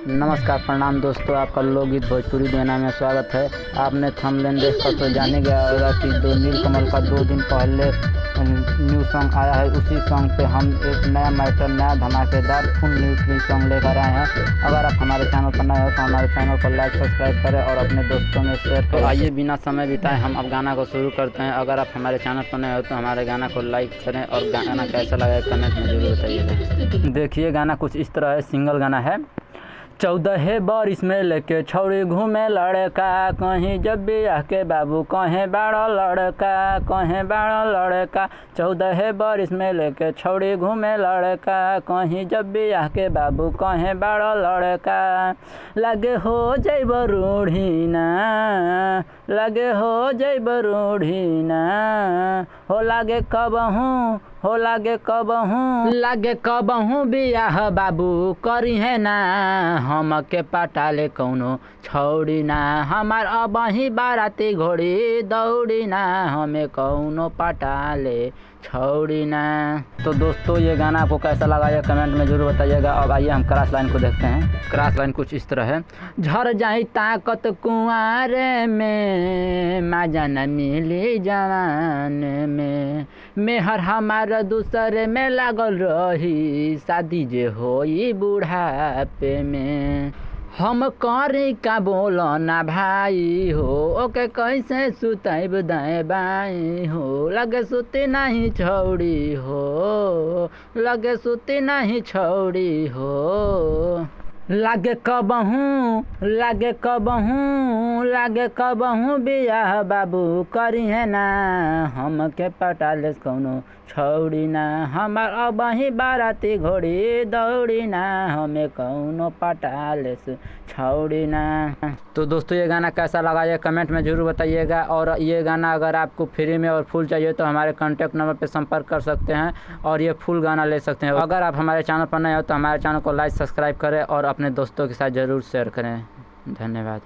नमस्कार प्रणाम दोस्तों, आपका लोकगीत भोजपुरी दुनिया में स्वागत है। आपने थंबनेल देखकर तो जाने गया होगा कि जो नीलकमल का 2 दिन पहले न्यू सॉन्ग आया है, उसी सॉन्ग पे हम एक नया मैटर, नया धमाकेदार फुल न्यू सॉन्ग लेकर आए हैं। अगर आप हमारे चैनल पर नए हो तो हमारे चैनल को लाइक सब्सक्राइब करें और अपने दोस्तों में शेयर करें। तो आइए बिना समय बिताए हम अब गाना को शुरू करते हैं। अगर आप हमारे चैनल पर नए हो तो हमारे गाना को लाइक करें और गाना कैसा लगा कमेंट में जरूर बताइएगा। देखिए गाना कुछ इस तरह है, सिंगल गाना है। 14 बरिस में लेके छौड़ी घूमे लड़का, कहीं जब भी आके बाबू कहें बड़ा लड़का, कहें बड़ा लड़का। 14 बरिस में लेके छौड़ी घूमे लड़का, कहीं जब भी आके बाबू कहें बड़ा लड़का। लगे हो जैब रूढ़ी ना, लगे हो जैब रूढ़ी ना, हो लागे कबहूँ, हो लागे कबहूँ, लागे कबहूँ बियाह बाबू करी है ना, हम के पटाले कौनो छौड़ी ना, हमार अबही बाराती घोड़ी दौड़ी ना, हमें कौनो पटाले छौड़ी ना। तो दोस्तों ये गाना आपको कैसा लगा ये कमेंट में जरूर बताइएगा। अब आइए हम क्रॉस लाइन को देखते हैं। क्रॉस लाइन कुछ इस तरह है। झर जाई ताकत कुंवारे में, मजा न मिली जवान में, मेहर हमारा दूसरे में लागल रही, शादी जे होई बुढ़ापे में। हम करी का बोलो ना भाई हो, ओके कैसे सुतैब दाएं बाई हो, लगे सुती नहीं छौड़ी हो, लगे सुती नहीं छौड़ी हो। लागे कबहूँ, लागे कबहूँ, लागे कबहूँ बियाह बाबू करी है ना, हम के पटाले कौनो छौड़ी ना, हमार अबही बाराती घोड़ी दौड़ी ना, हमें कौनो पटाले छौड़ी ना। तो दोस्तों ये गाना कैसा लगा ये कमेंट में ज़रूर बताइएगा। और ये गाना अगर आपको फ्री में और फुल चाहिए तो हमारे कॉन्टैक्ट नंबर पर संपर्क कर सकते हैं और ये फुल गाना ले सकते हैं। अगर आप हमारे चैनल पर नए हो तो हमारे चैनल को लाइक सब्सक्राइब करें और अपने दोस्तों के साथ ज़रूर शेयर करें। धन्यवाद।